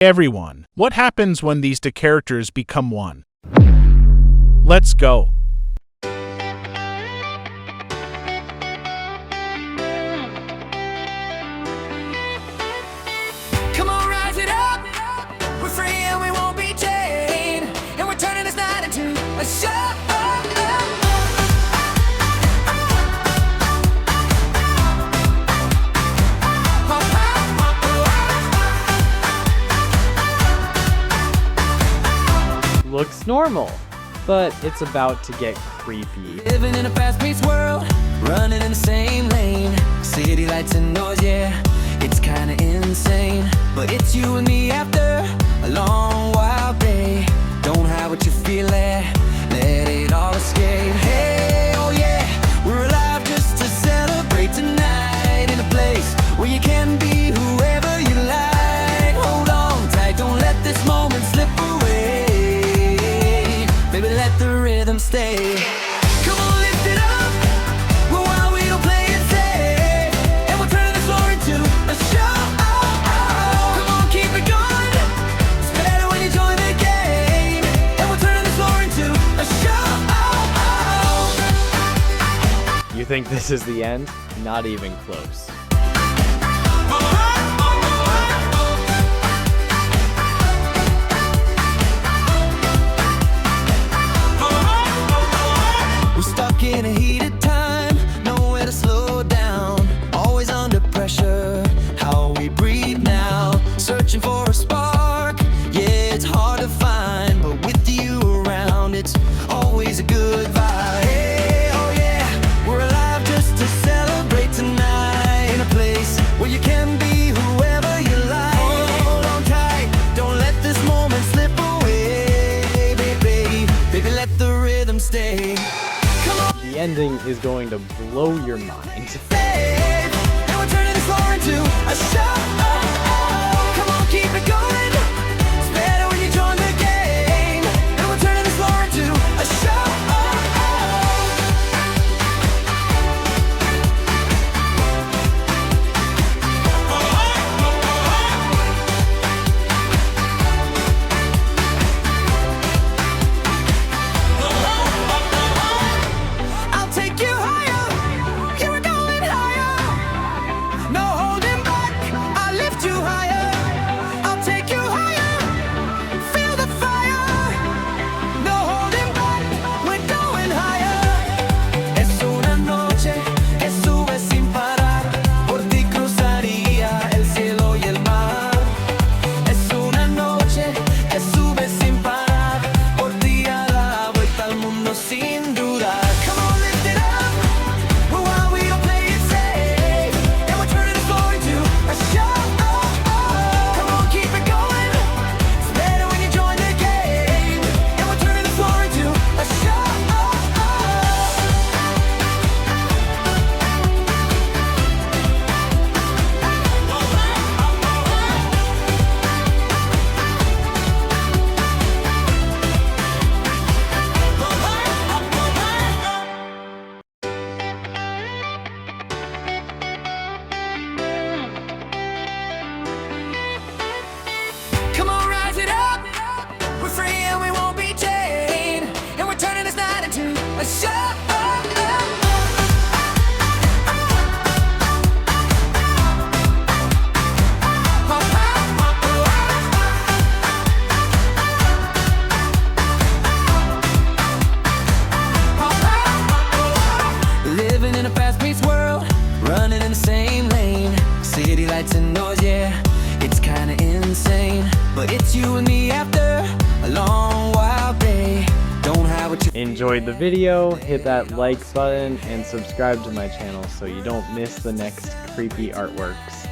Everyone, what happens when these two characters become one? Let's go. Come on, rise it up. We're free and we won't be chained. And we're turning this night into a show. Looks normal, but it's about to get creepy. Living in a fast-paced world, running in the same lane. City lights and noise, yeah, it's kinda insane. But it's you and me after a long, wild day. Don't hide what you're feeling, let it all escape. Hey, oh yeah, we're alive just to celebrate tonight. In a place where you can be whoever you like. Hold on tight, don't let this moment slip away. Baby, let the rhythm stay. Come on, lift it up. Well, while we don't play it safe, and we're turning this floor into a show. Come on, keep it going. It's better when you join the game. And we're turning this floor into a show. You think this is the end? Not even close. We're stuck in a heated time, nowhere to slow down. Always under pressure, how we breathe now. Searching for a spark, yeah, it's hard to find. But with you around, it's always a good vibe. Hey, oh yeah, we're alive just to celebrate tonight. In a place where you can be whoever you like. Hold on tight, don't let this moment slip away. Baby, baby, let the rhythm stay. The ending is going to blow your mind. And we're turning this floor into a show. Come on, keep it going. It's better when you join the game. And we're turning this floor into a show. I'll take you higher. Yeah, we're going higher. No holding back. I'll lift you higher. I'll take you higher. Feel the fire. No holding back. We're going higher. Es una noche que sube sin parar. Por ti cruzaría el cielo y el mar. Es una noche que sube sin parar. Por ti a la vuelta al mundo sin dudar. Come on, lift it up. Well, while we don't play it safe, and we're turning this floor into a show. Come on, keep it going. It's better when you join the game. And we're turning this floor into a show. Come on, rise it up. We're free and we won't be chained. And we're turning this night into a show. Living in a fast-paced world, running in the same lane. City lights and noise, yeah, it's kinda insane. But it's you and me after a long, wild day. Don't hide what you Enjoyed the video, hit that like button, and subscribe to my channel so you don't miss the next creepy artworks.